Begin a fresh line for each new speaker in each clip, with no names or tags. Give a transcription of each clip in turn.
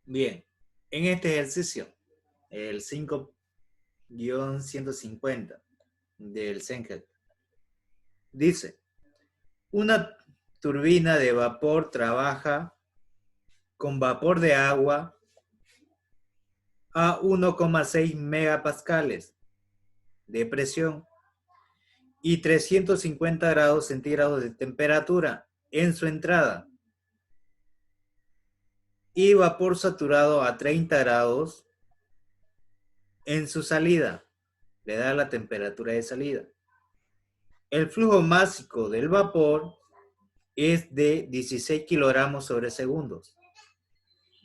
Bien, en este ejercicio, el 5-150 del Senget, dice, una turbina de vapor trabaja con vapor de agua a 1,6 megapascales de presión y 350 grados centígrados de temperatura en su entrada y vapor saturado a 30 grados en su salida. Le da la temperatura de salida. El flujo másico del vapor es de 16 kilogramos sobre segundos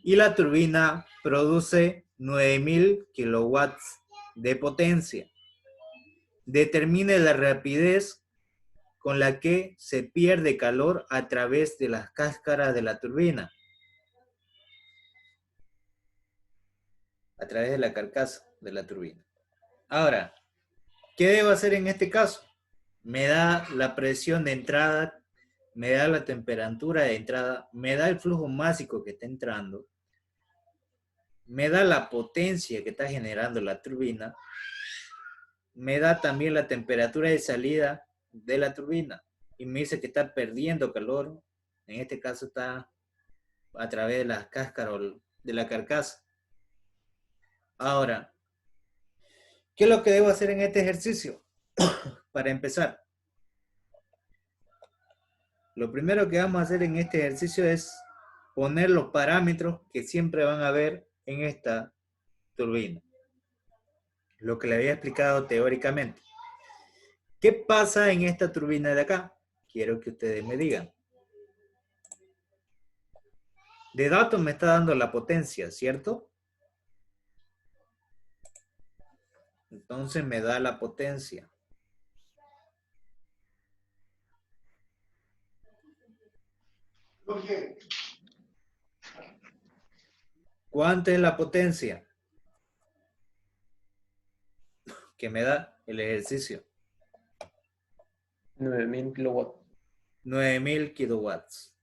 y la turbina produce 9000 kilowatts de potencia. Determine la rapidez con la que se pierde calor a través de las cáscaras de la turbina, a través de la carcasa de la turbina. Ahora, ¿qué debo hacer en este caso? Me da la presión de entrada, me da la temperatura de entrada, me da el flujo másico que está entrando, me da la potencia que está generando la turbina, me da también la temperatura de salida de la turbina y me dice que está perdiendo calor, en este caso está a través de las cáscaras de la carcasa. Ahora, ¿qué es lo que debo hacer en este ejercicio? Para empezar, lo primero que vamos a hacer en este ejercicio es poner los parámetros que siempre van a haber en esta turbina. Lo que le había explicado teóricamente. ¿Qué pasa en esta turbina de acá? Quiero que ustedes me digan. De datos me está dando la potencia, ¿cierto? Entonces me da la potencia. ¿Cuánta es la potencia que me da el ejercicio?
9000 kilowatts.
9000 kilowatts.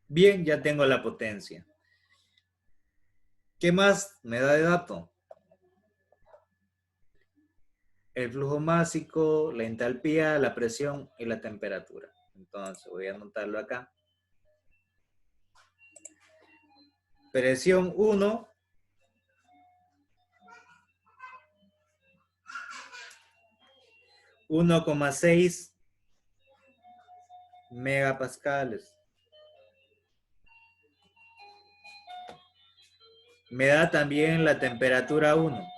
Bien, ya tengo la potencia. ¿Qué más me da de dato? El flujo másico, la entalpía, la presión y la temperatura. Entonces voy a anotarlo acá. Presión 1. 1,6 megapascales. Me da también la temperatura 1.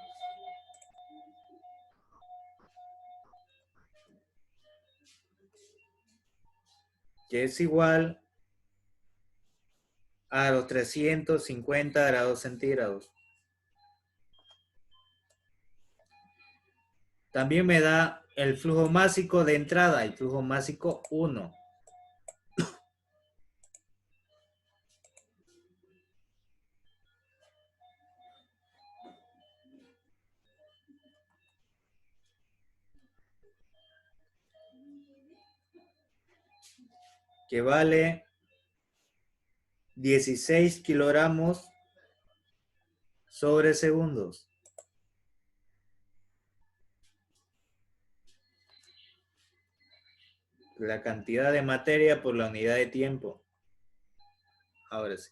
Que es igual a los 350 grados centígrados. También me da el flujo másico de entrada, el flujo másico 1. Que vale 16 kilogramos sobre segundos. La cantidad de materia por la unidad de tiempo. Ahora sí.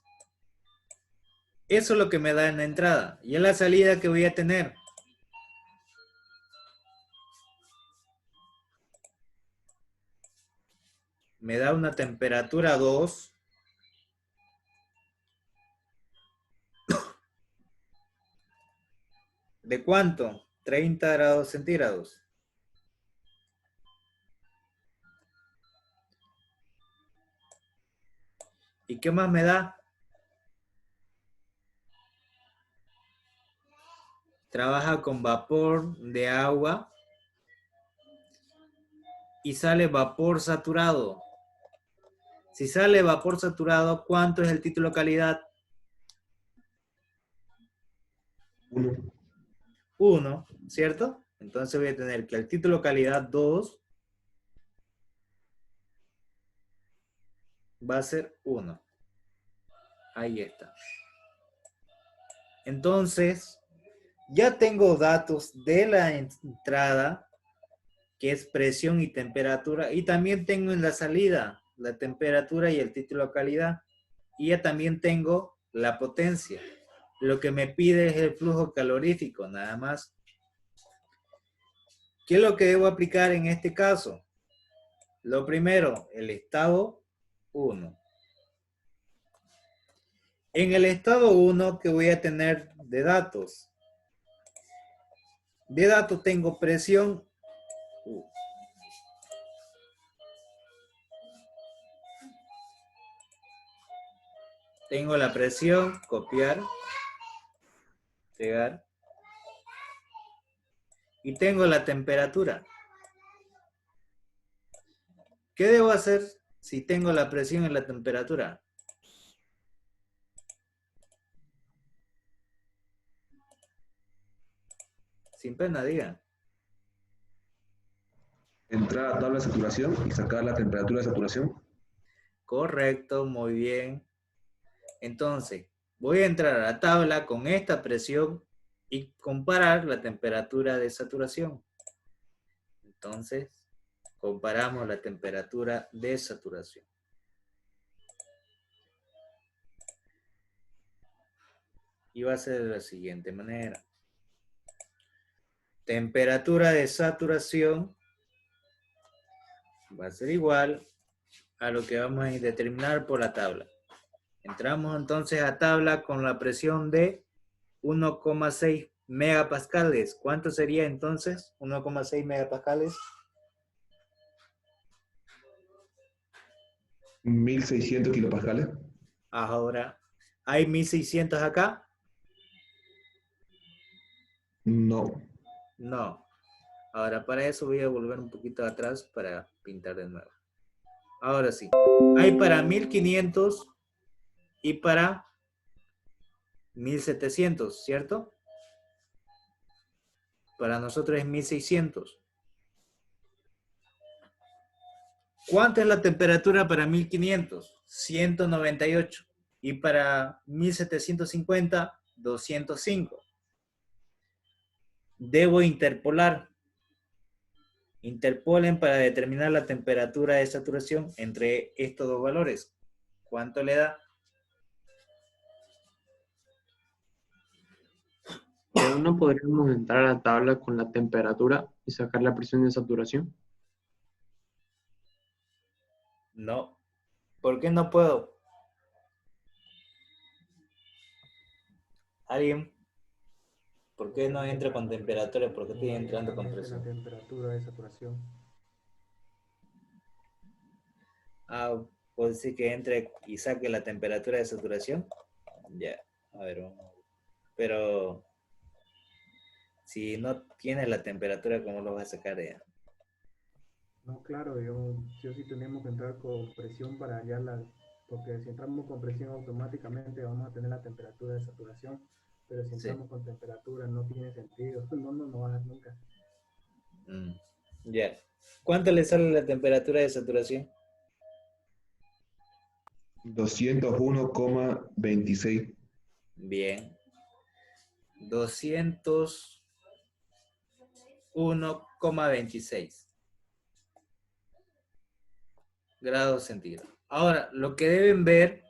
Eso es lo que me da en la entrada. ¿Y en la salida que voy a tener? Me da una temperatura 2. ¿De cuánto? 30 grados centígrados. ¿Y qué más me da? Trabaja con vapor de agua y sale vapor saturado. Si sale vapor saturado, ¿cuánto es el título de calidad?
1.
1, ¿cierto? Entonces voy a tener que el título de calidad 2 va a ser 1. Ahí está. Entonces, ya tengo datos de la entrada, que es presión y temperatura, y también tengo en la salida la temperatura y el título de calidad. Y ya también tengo la potencia. Lo que me pide es el flujo calorífico, nada más. ¿Qué es lo que debo aplicar en este caso? Lo primero, el estado 1. En el estado 1, ¿qué voy a tener de datos? De datos tengo presión. Tengo la presión, copiar, pegar. Y tengo la temperatura. ¿Qué debo hacer si tengo la presión y la temperatura? Sin pena, digan.
Entrar a tabla de saturación y sacar la temperatura de saturación.
Correcto, muy bien. Entonces, voy a entrar a la tabla con esta presión y comparar la temperatura de saturación. Entonces, comparamos la temperatura de saturación. Y va a ser de la siguiente manera. Temperatura de saturación va a ser igual a lo que vamos a determinar por la tabla. Entramos entonces a tabla con la presión de 1,6 megapascales. ¿Cuánto sería entonces 1,6 megapascales?
1600 kilopascales.
Ahora, ¿hay 1600 acá?
No.
No. Ahora, para eso voy a volver un poquito atrás para pintar de nuevo. Ahora sí. Hay para 1500 y para 1700, ¿cierto? Para nosotros es 1600. ¿Cuánta es la temperatura para 1500? 198. Y para 1750, 205. Debo interpolar. Interpolen para determinar la temperatura de saturación entre estos dos valores. ¿Cuánto le da?
Pero no podríamos entrar a la tabla con la temperatura y sacar la presión de saturación.
No. ¿Por qué no puedo? ¿Alguien? ¿Por qué no entra con temperatura? ¿Por qué estoy entrando con presión?
La temperatura de saturación.
Ah, ¿puedo decir que entre y saque la temperatura de saturación? Ya, a ver. Pero si no tiene la temperatura, ¿cómo lo vas a sacar ya?
No, claro, sí o sí tenemos que entrar con presión para hallar porque si entramos con presión automáticamente vamos a tener la temperatura de saturación, pero si
Sí.
entramos con temperatura no tiene sentido, no va a dar nunca.
Ya. ¿Cuánto le sale la temperatura de saturación?
201,26.
Bien. 201,26 grados centígrados. Ahora, lo que deben ver,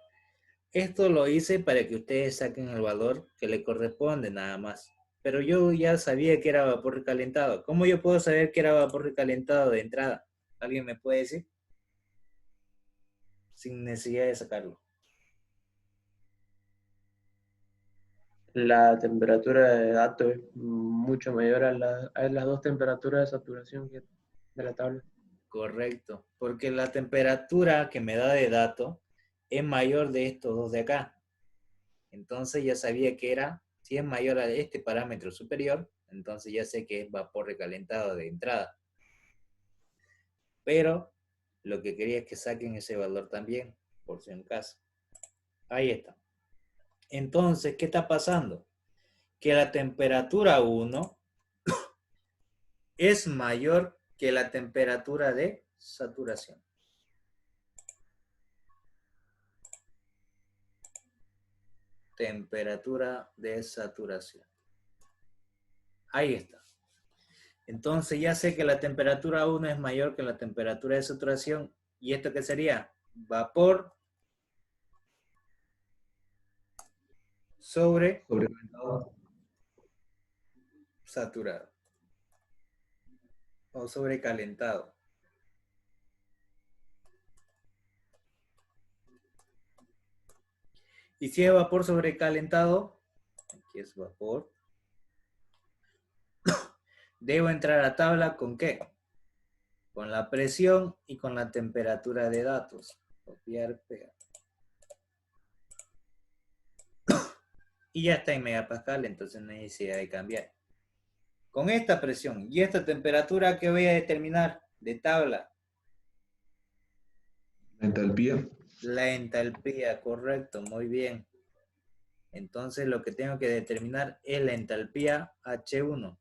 esto lo hice para que ustedes saquen el valor que le corresponde nada más. Pero yo ya sabía que era vapor recalentado. ¿Cómo yo puedo saber que era vapor recalentado de entrada? ¿Alguien me puede decir? Sin necesidad de sacarlo.
La temperatura de datos es mucho mayor a las dos temperaturas de saturación de la tabla.
Correcto. Porque la temperatura que me da de dato es mayor de estos dos de acá. Entonces ya sabía que era, si es mayor a este parámetro superior, entonces ya sé que es vapor recalentado de entrada. Pero lo que quería es que saquen ese valor también, por si en caso. Ahí está. Entonces, ¿qué está pasando? Que la temperatura 1 es mayor que la temperatura de saturación. temperatura de saturación. Ahí está. Entonces ya sé que la temperatura 1 es mayor que la temperatura de saturación. ¿Y esto qué sería? Vapor sobre
Sobrecalentado.
saturado. O sobrecalentado. Y si es vapor sobrecalentado, aquí es vapor, debo entrar a tabla ¿con qué? Con la presión y con la temperatura de datos. Copiar, pegar. Y ya está en megapascal, entonces no hay necesidad de cambiar. Con esta presión y esta temperatura, ¿qué voy a determinar de tabla?
La entalpía.
La entalpía, correcto, muy bien. Entonces lo que tengo que determinar es la entalpía H1.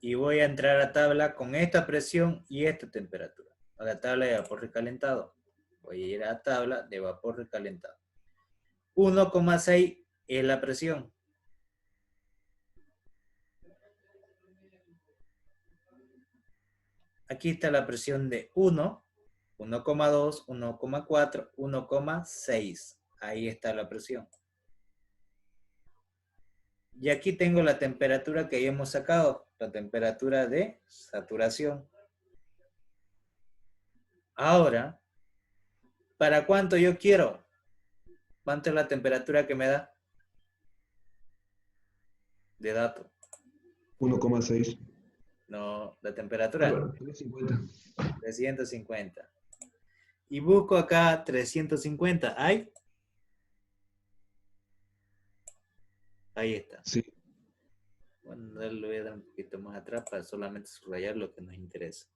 Y voy a entrar a tabla con esta presión y esta temperatura. A la tabla de vapor recalentado. Voy a ir a tabla de vapor recalentado. 1,6 es la presión. Aquí está la presión de 1, 1,2, 1,4, 1,6. Ahí está la presión. Y aquí tengo la temperatura que ya hemos sacado, la temperatura de saturación. Ahora, ¿para cuánto yo quiero? ¿Cuánto es la temperatura que me da? De dato.
1,6.
No, la temperatura.
350.
350. Y busco acá 350. ¿Hay? Ahí está.
Sí.
Bueno, le voy a dar un poquito más atrás para solamente subrayar lo que nos interesa.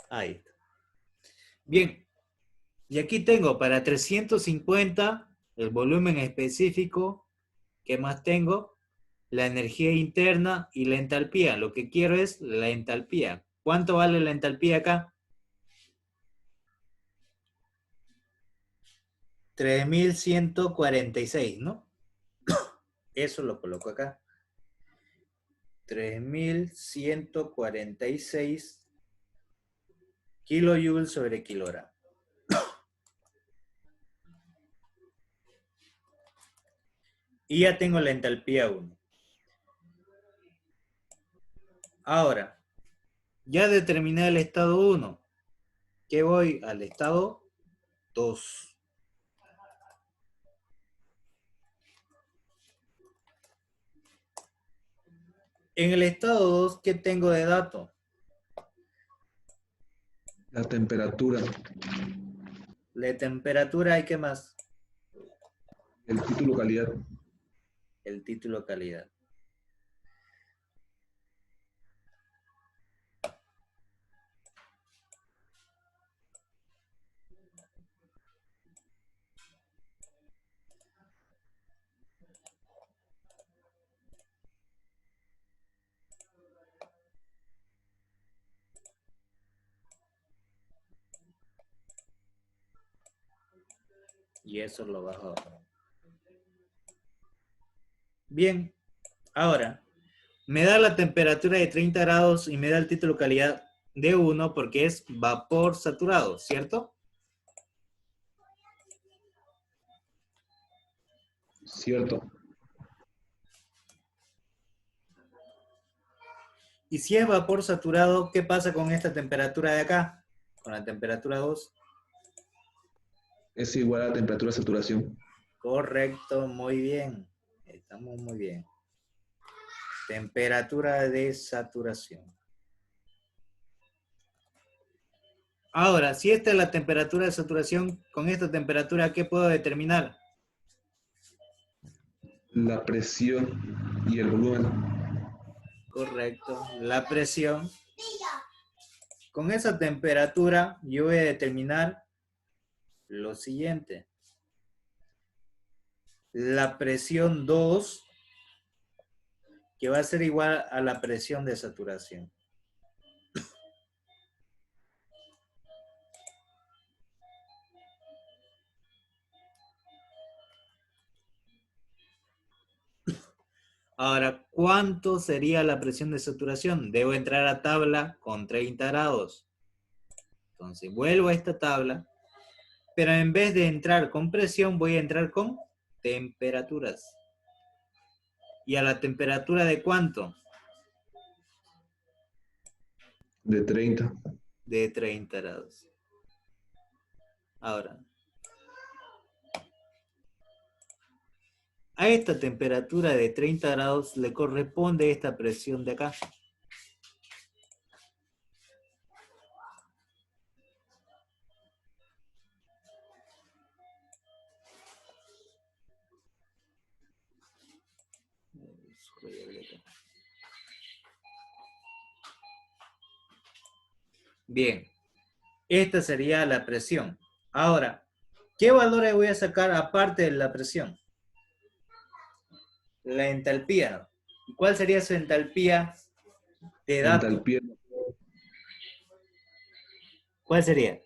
Ahí está. Bien. Y aquí tengo para 350 el volumen específico. ¿Qué más tengo? La energía interna y la entalpía. Lo que quiero es la entalpía. ¿Cuánto vale la entalpía acá? 3146, ¿no? Eso lo coloco acá. 3146 kilojoules sobre kilogramo. Y ya tengo la entalpía 1. Ahora, ya determiné el estado 1. ¿Qué voy? Al estado 2. En el estado 2, ¿qué tengo de dato?
La temperatura.
La temperatura y qué más.
El título calidad.
El título calidad. Y eso lo bajo ahora. Bien, ahora, me da la temperatura de 30 grados y me da el título calidad de 1 porque es vapor saturado, ¿cierto?
Cierto.
Y si es vapor saturado, ¿qué pasa con esta temperatura de acá? Con la temperatura 2.
Es igual a la temperatura de saturación.
Correcto, muy bien. Estamos muy bien. Temperatura de saturación. Ahora, si esta es la temperatura de saturación, con esta temperatura, ¿qué puedo determinar?
La presión y el volumen.
Correcto, la presión. Con esa temperatura, yo voy a determinar lo siguiente. La presión 2, que va a ser igual a la presión de saturación. Ahora, ¿cuánto sería la presión de saturación? Debo entrar a tabla con 30 grados. Entonces, vuelvo a esta tabla, pero en vez de entrar con presión, voy a entrar con temperaturas. ¿Y a la temperatura de cuánto?
De 30.
De 30 grados. Ahora, a esta temperatura de 30 grados le corresponde esta presión de acá. Bien, esta sería la presión. Ahora, ¿qué valores voy a sacar aparte de la presión? La entalpía. ¿Y cuál sería su entalpía de
La
dato?
entalpía,
¿Cuál sería?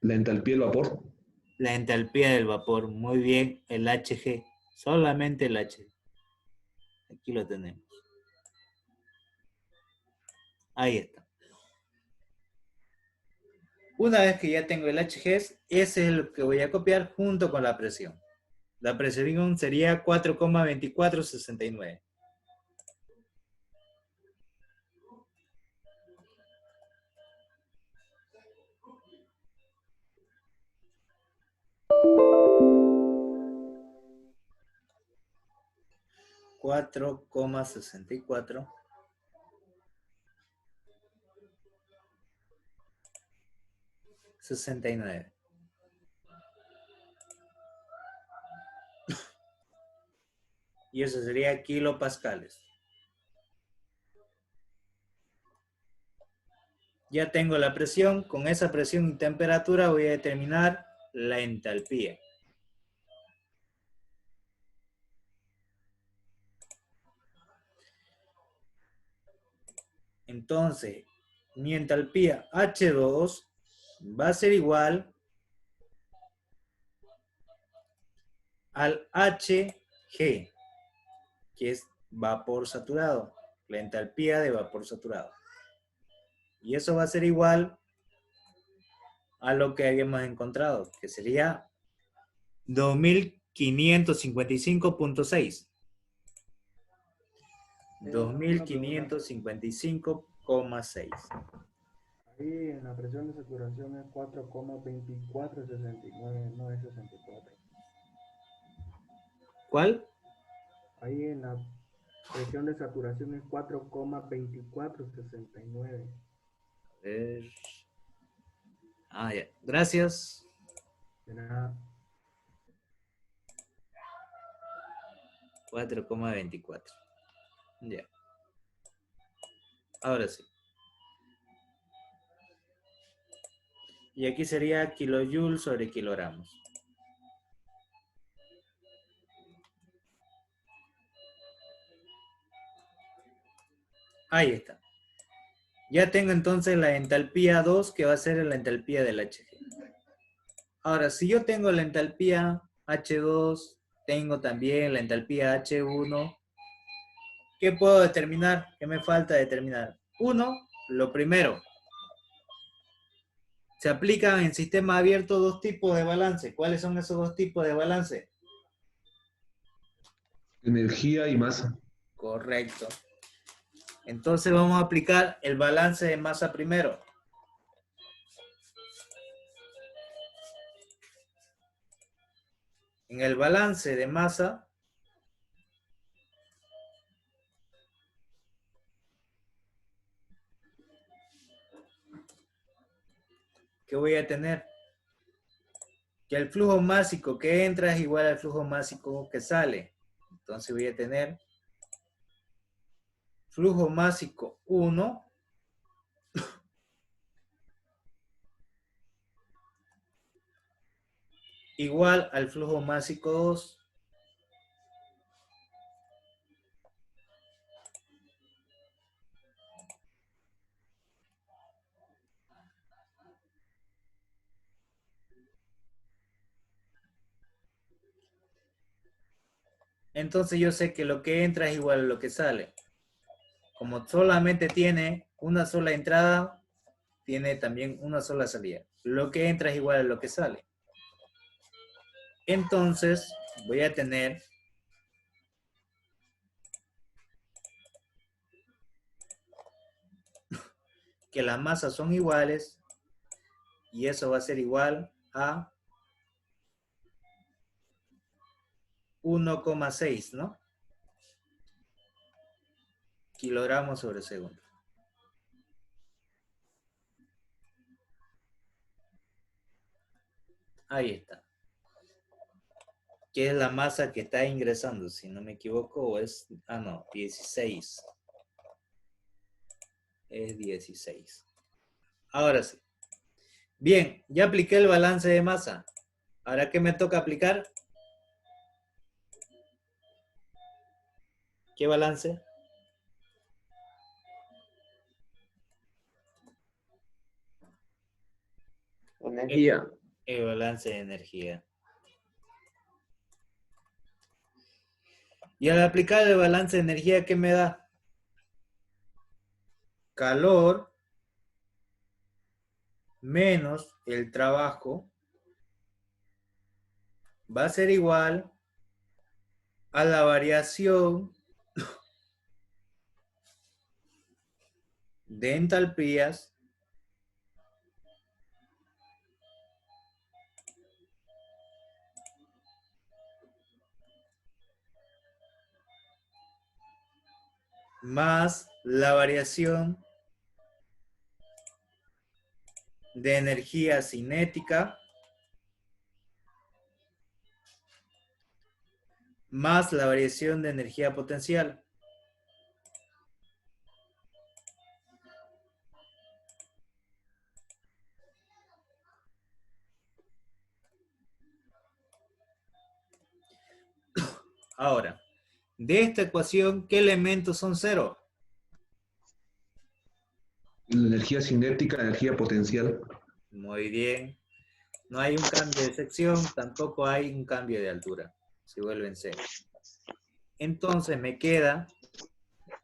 la entalpía del vapor.
La entalpía del vapor. Muy bien, el Hg. Solamente el Hg. Aquí lo tenemos. Ahí está. Una vez que ya tengo el Hg, ese es lo que voy a copiar junto con la presión. La presión sería 4,2469. Cuatro coma 64. $69. Y eso sería kilopascales. Ya tengo la presión. Con esa presión y temperatura voy a determinar la entalpía. Entonces, mi entalpía H2 va a ser igual al Hg, que es vapor saturado, la entalpía de vapor saturado. Y eso va a ser igual a lo que habíamos encontrado, que sería 2555.6.
Una pregunta.
2555,6.
Ahí en la presión de saturación es 4,2469, no es 64.
¿Cuál?
Ahí en la presión de saturación es 4,2469.
A ver. Ah, ya. Gracias.
De nada.
4,24. Ya. Ahora sí. Y aquí sería kilojoules sobre kilogramos. Ahí está. Ya tengo entonces la entalpía 2, que va a ser la entalpía del Hg. Ahora, si yo tengo la entalpía H2, tengo también la entalpía H1, ¿qué puedo determinar? ¿Qué me falta determinar? Uno, lo primero. Se aplican en sistema abierto dos tipos de balance. ¿Cuáles son esos dos tipos de balance?
Energía y masa.
Correcto. Entonces vamos a aplicar el balance de masa primero. En el balance de masa, ¿qué voy a tener? Que el flujo másico que entra es igual al flujo másico que sale. Entonces voy a tener flujo másico 1 igual al flujo másico 2. entonces yo sé que lo que entra es igual a lo que sale. Como solamente tiene una sola entrada, tiene también una sola salida. Lo que entra es igual a lo que sale. Entonces voy a tener que las masas son iguales y eso va a ser igual a 1,6, ¿no? Kilogramos sobre segundo. Ahí está. ¿Qué es la masa que está ingresando? Si no me equivoco, es... Ah, no, 16. Es 16. Ahora sí. Bien, ya apliqué el balance de masa. ¿Ahora qué me toca aplicar? ¿Qué balance?
Energía.
El balance de energía. Y al aplicar el balance de energía, ¿qué me da? Calor menos el trabajo va a ser igual a la variación de entalpías más la variación de energía cinética más la variación de energía potencial. Ahora, de esta ecuación, ¿qué elementos son cero?
La energía cinética, energía potencial.
Muy bien. No hay un cambio de sección, tampoco hay un cambio de altura. Se vuelven cero. Entonces me queda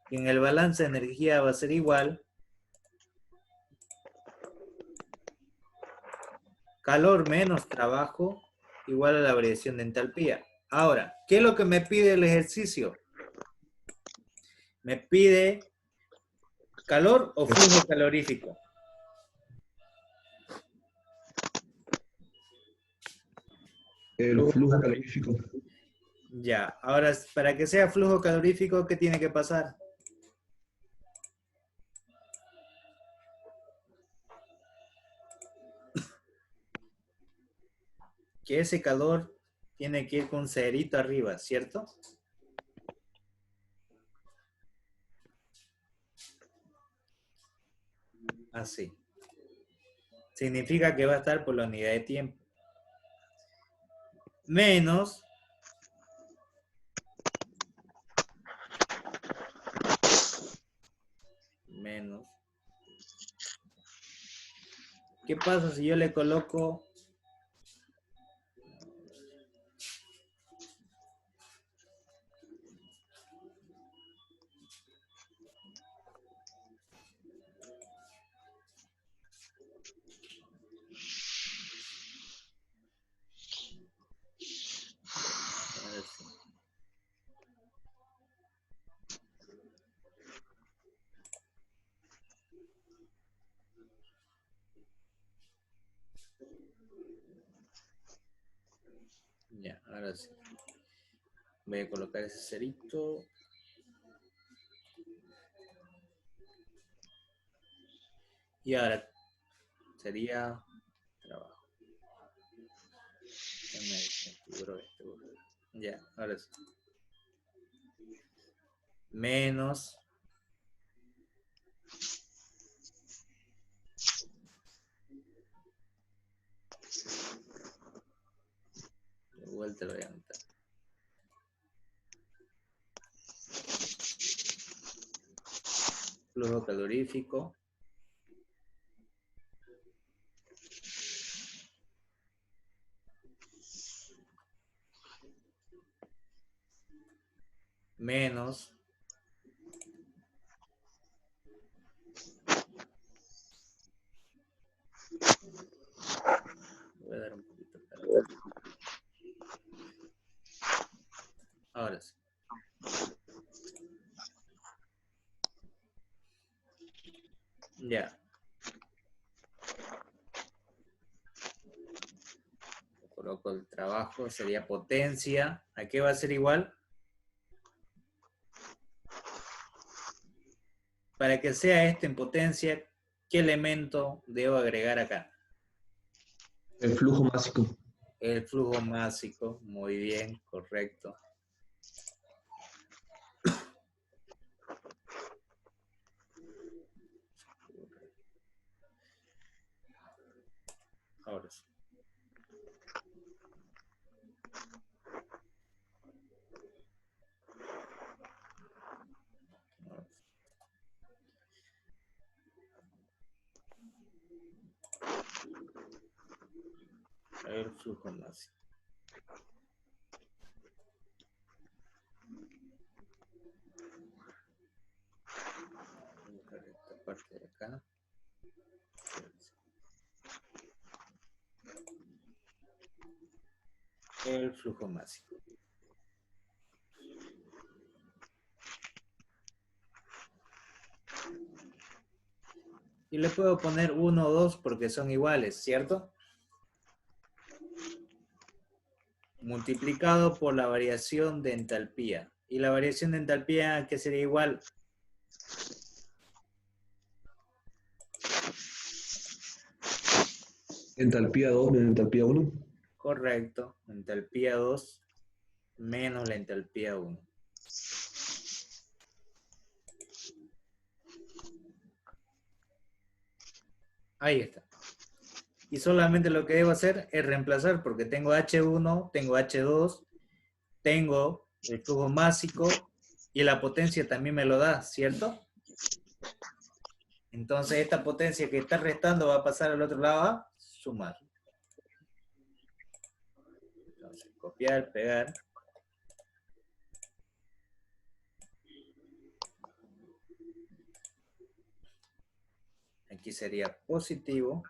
que en el balance de energía va a ser igual calor menos trabajo igual a la variación de entalpía. Ahora, ¿qué es lo que me pide el ejercicio? Me pide calor o flujo calorífico.
El flujo calorífico.
Ya, ahora para que sea flujo calorífico, ¿qué tiene que pasar? Que ese calor tiene que ir con cerito arriba, ¿cierto? Así. Significa que va a estar por la unidad de tiempo. Menos menos. ¿Qué pasa si yo le coloco así? Ya, ahora sí. Voy a colocar ese cerito. Y ahora sería trabajo. Ya me desconfiguró esto. Ya, ahora sí. Menos de vuelta lo voy a anotar. Flujo calorífico menos voy a dar un poquito para acá. Ahora sí. Ya. Coloco el trabajo, sería potencia. ¿A qué va a ser igual? Para que sea esto en potencia, ¿qué elemento debo agregar acá?
El flujo másico.
El flujo másico. Muy bien, correcto. Ahora sí. El flujo máximo. Voy a buscar esta parte de acá. El flujo máximo. Y le puedo poner 1 o 2 porque son iguales, ¿cierto? Multiplicado por la variación de entalpía. ¿Y la variación de entalpía qué sería igual?
Entalpía 2 menos entalpía 1.
Correcto. Entalpía 2 menos la entalpía 1. Ahí está. Y solamente lo que debo hacer es reemplazar porque tengo H1, tengo H2, tengo el flujo másico y la potencia también me lo da, ¿cierto? Entonces esta potencia que está restando va a pasar al otro lado a sumar. Entonces copiar, pegar. Aquí sería positivo.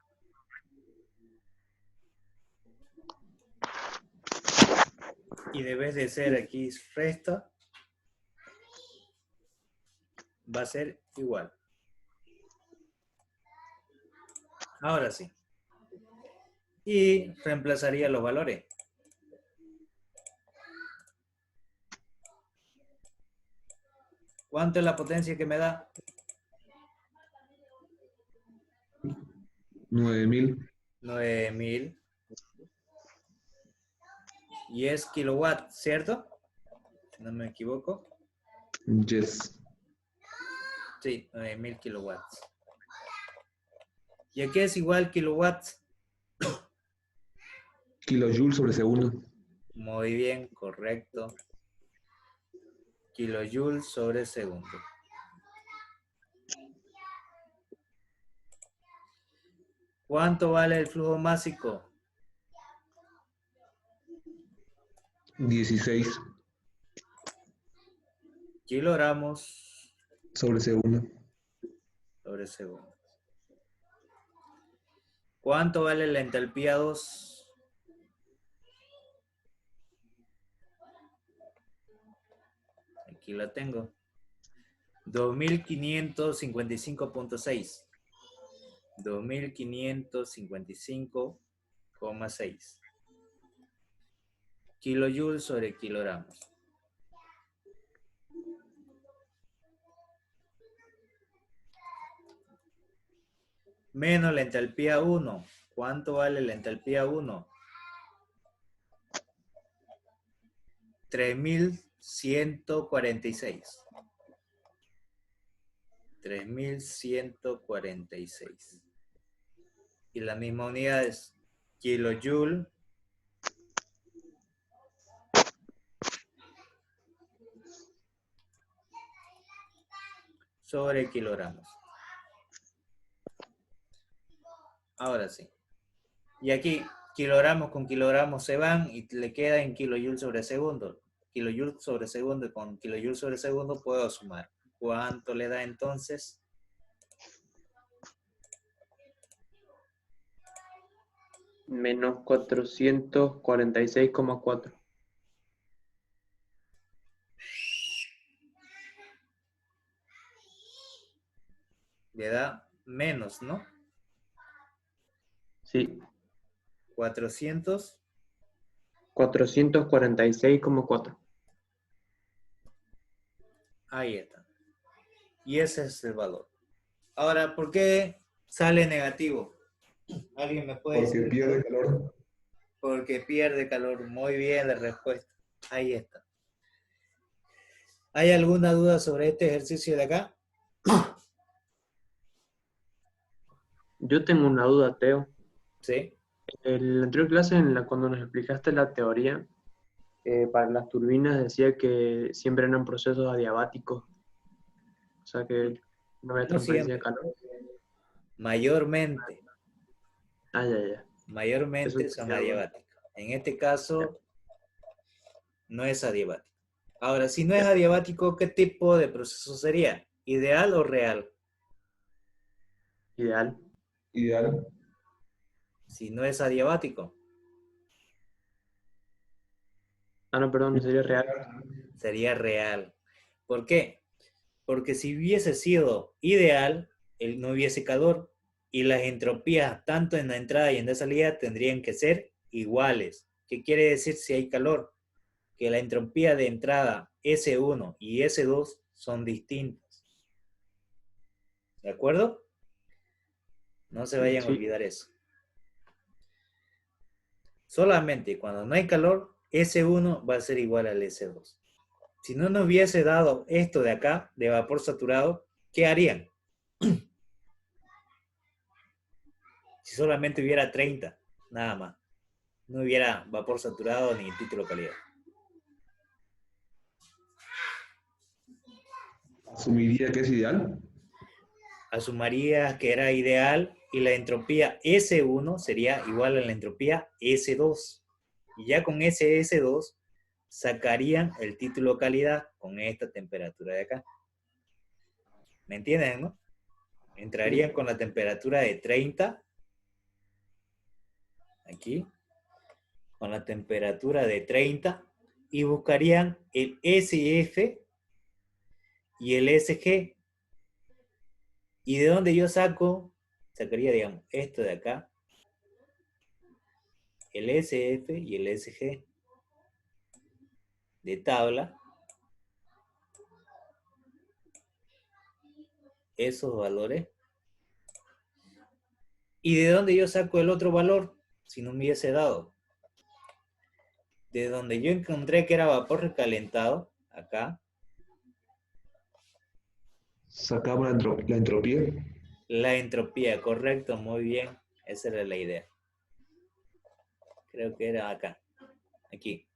Y debe de ser aquí resta, va a ser igual. Ahora sí. Y reemplazaría los valores. ¿Cuánto es la potencia que me da?
9000.
9000. Y es kilowatt, ¿cierto? Si no me equivoco.
Yes.
Sí, 9000 kilowatts. ¿Y a qué es igual kilowatts?
Kilojoules sobre segundo.
Muy bien, correcto. Kilojoules sobre segundo. ¿Cuánto vale el flujo másico?
16
Kilogramos
sobre segundo.
sobre segundo. ¿Cuánto vale la entalpía 2? Aquí la tengo. 2555.6. 2555,6. Kilojoules sobre kilogramos. Menos la entalpía 1. ¿Cuánto vale la entalpía 1? 3146. 3146. Y la misma unidad es kilojoule sobre kilogramos. Ahora sí. Y aquí kilogramos con kilogramos se van y le queda en kilojoule sobre segundo. kilojoules sobre segundo y con kilojoules sobre segundo puedo sumar. ¿Cuánto le da entonces?
Menos 446,4.
Le da menos, ¿no?
Sí,
400.
446,4.
Ahí está. Y ese es el valor. Ahora, ¿por qué sale negativo? ¿Alguien me puede
Porque
decir?
pierde calor.
Porque pierde calor. Muy bien la respuesta. Ahí está. ¿Hay alguna duda sobre este ejercicio de acá?
Yo tengo una duda, Teo.
Sí.
En la anterior clase, cuando nos explicaste la teoría, para las turbinas decía que siempre eran procesos adiabáticos, o sea que no había
No
transferencia de
siempre.
calor.
Mayormente.
Ah, ya, ya. Eso
Mayormente son
quería ver.
adiabáticos. En este caso, no es adiabático. Ahora, si no es
Ya.
adiabático, ¿qué tipo de proceso sería? ¿Ideal o real?
Ideal.
Ideal.
Si no es adiabático,
Ah, no, perdón, sería real.
sería real. ¿Por qué? Porque si hubiese sido ideal, no hubiese calor y las entropías tanto en la entrada y en la salida tendrían que ser iguales. ¿Qué quiere decir si hay calor? Que la entropía de entrada S1 y S2 son distintas. ¿De acuerdo? No se vayan a
Sí.
olvidar eso. Solamente cuando no hay calor, S1 va a ser igual al S2. Si no nos hubiese dado esto de acá, de vapor saturado, ¿qué harían? Si solamente hubiera 30, nada más. No hubiera vapor saturado ni título calidad.
Asumiría que es ideal.
Asumiría que era ideal y la entropía S1 sería igual a la entropía S2. Y ya con ese S2 sacarían el título calidad con esta temperatura de acá. ¿Me entienden, no? Entrarían con la temperatura de 30, aquí, con la temperatura de 30 y buscarían el SF y el SG. ¿Y de dónde yo sacaría, digamos, esto de acá, el SF y el SG de tabla, esos valores? ¿Y de dónde yo saco el otro valor si no me hubiese dado? De donde yo encontré que era vapor recalentado, acá,
Sacamos la entropía.
la entropía, correcto, muy bien, esa era la idea. Creo que era acá, aquí.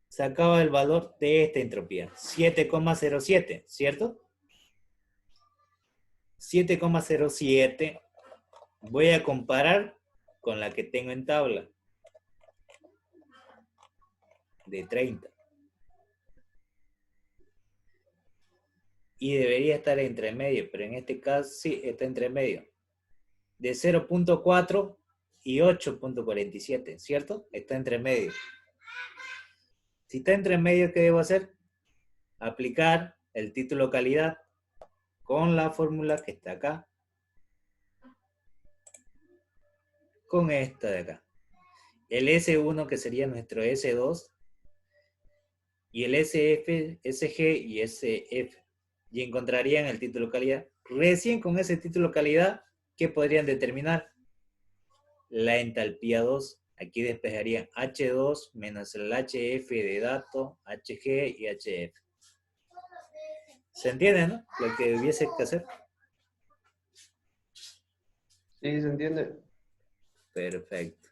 Sacaba el valor de esta entropía, 7,07, ¿cierto? 7,07 voy a comparar con la que tengo en tabla, de 30. Y debería estar entre medio, pero en este caso sí, está entre medio. De 0,4 y 8,47, ¿cierto? Está entre medio. Si está entre medio, ¿qué debo hacer? Aplicar el título calidad con la fórmula que está acá, con esta de acá. El S1 que sería nuestro S2 y el SF, SG y SF. Y encontrarían el título calidad. Recién con ese título calidad, ¿qué podrían determinar? La entalpía 2. Aquí despejarían H2 menos el HF de dato, HG y HF. ¿Se entiende, no? Lo que hubiese que hacer.
Sí, ¿se entiende?
Perfecto.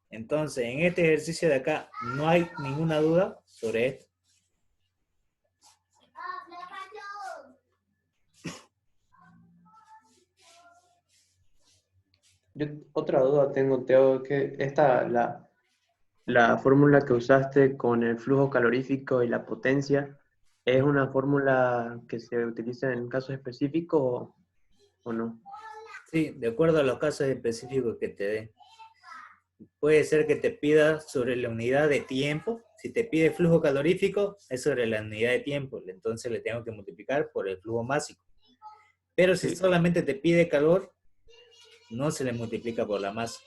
Entonces, en este ejercicio de acá, no hay ninguna duda sobre esto.
Yo otra duda tengo, Teo, que la fórmula que usaste con el flujo calorífico y la potencia, ¿es una fórmula que se utiliza en casos específicos o no?
Sí, de acuerdo a los casos específicos que te den. Puede ser que te pida sobre la unidad de tiempo. Si te pide flujo calorífico, es sobre la unidad de tiempo. Entonces le tengo que multiplicar por el flujo másico. Pero si
Sí,
solamente te pide calor, no se le multiplica por la masa.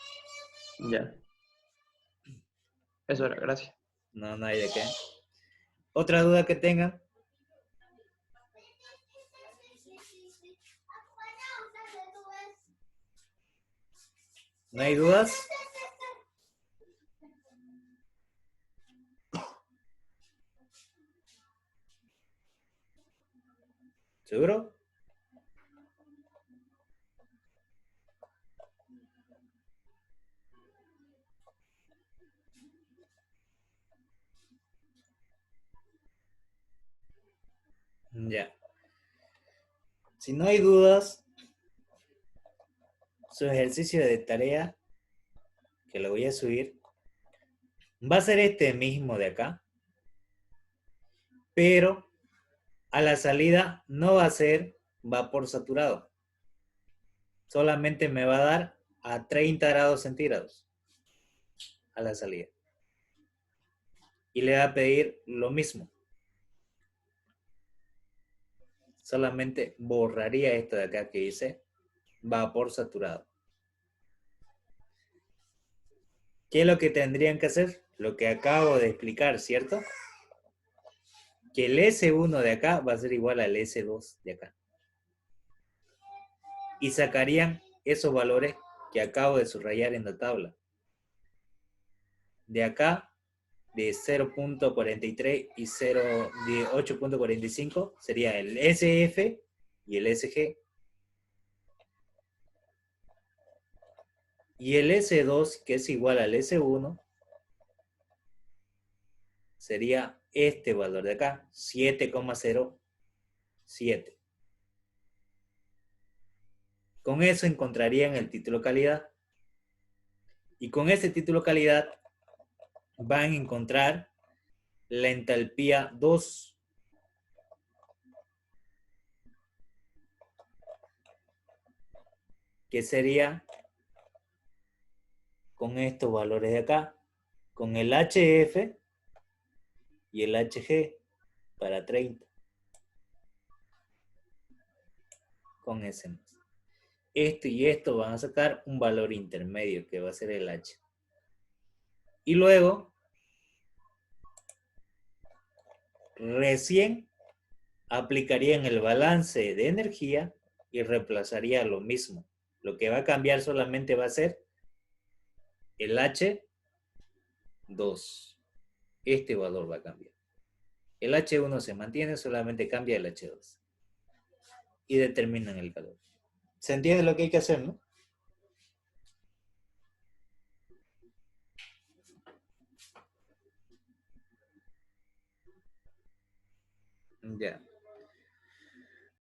ya. Eso era, gracias.
No, no hay de qué. ¿Otra duda que tengan? ¿No hay dudas? ¿Seguro? Ya. Si no hay dudas, su ejercicio de tarea, que lo voy a subir, va a ser este mismo de acá, pero a la salida no va a ser vapor saturado. Solamente me va a dar a 30 grados centígrados a la salida. Y le va a pedir lo mismo. Solamente borraría esto de acá que dice vapor saturado. ¿Qué es lo que tendrían que hacer? Lo que acabo de explicar, ¿cierto? Que el S1 de acá va a ser igual al S2 de acá. Y sacarían esos valores que acabo de subrayar en la tabla. De acá, de 0.43 y 0, de 8.45, sería el SF y el SG. Y el S2, que es igual al S1, sería este valor de acá, 7,07. Con eso encontrarían el título calidad. Y con ese título calidad van a encontrar la entalpía 2. Que sería con estos valores de acá, con el HF y el HG para 30. Con ese más. Esto y esto van a sacar un valor intermedio que va a ser el H. Y luego, recién aplicarían el balance de energía y reemplazaría lo mismo. Lo que va a cambiar solamente va a ser el H2. Este valor va a cambiar. El H1 se mantiene, solamente cambia el H2. Y determinan el calor. ¿Se entiende lo que hay que hacer, no? Ya.